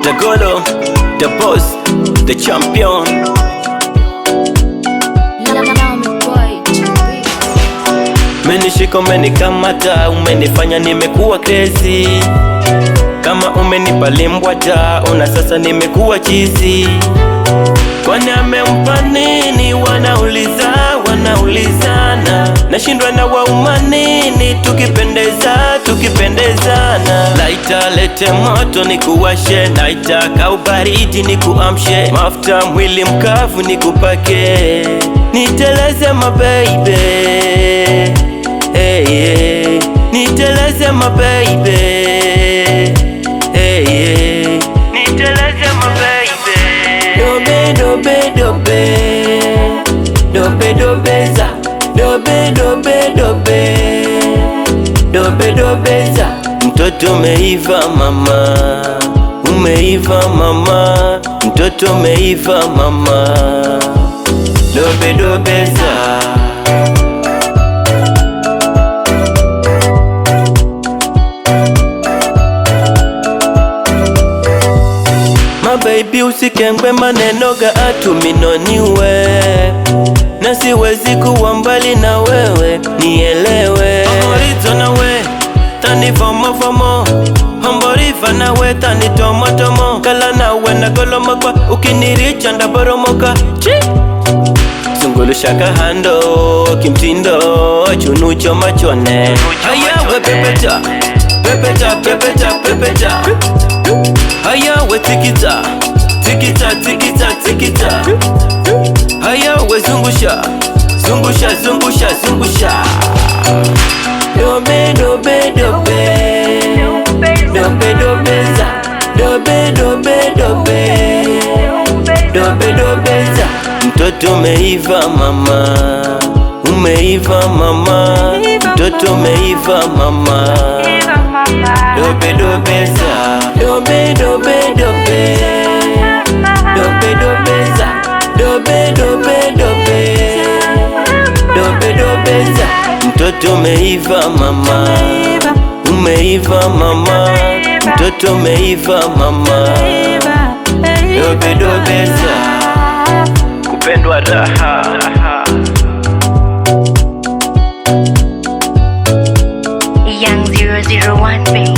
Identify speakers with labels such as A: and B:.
A: The Golo, the boss, the champion. Menishika umenikamata, umenifanya nimekuwa crazy. Kama umenipa limbwata, ona sasa nimekuwa chizi. Kwani amempa nini? Wanaulizana. Nashindwa na wauma nini? Tukipendezana. Laita lete moto nikuwashe, naitaka ubaridi nikuamshe. Mafuta mwili mkavu nikupake, niteleze my baby. Hey, yeah. Niteleze my baby. Hey, yeah. Niteleze my baby. Dobe dobe dobe, dobe dobeza, dobe dobe dobe, dobe dobeza. Mtoto umeiva mama, umeiva mama, mtoto umeiva mama, dobe dobeza. Baby usikengwe maneno ga atuminoniwe, na siwezi kuwa mbali na wewe, nielewe. Hamborizo nawe, tani vomo Hamboriva nawe, tani tomo Kala nawe na goloma kwa, ukiniricha ndaboromoka. Sungulusha kahando, kimtindo, chunucho machone. Hayawe pepecha, pepecha, pepecha, pepecha. Hayawe tikita, tikita, tikita, tikita. Hayawe zungusha, zungusha, zungusha, zungusha. Dobe, dobe, dobe, dobe, dobeza, dobe, dobe, dobe, dobe, dobeza. Mtoto umeiva mama, umeiva mama, mtoto umeiva mama, dobe dobeza, dobe dobe dobe, dobe dobeza, dobe dobe dobe, dobe dobeza. Mtoto umeiva mama, umeiva mama, mtoto umeiva mama, dobe dobeza. Kupendwa raha.
B: Young 001 baby.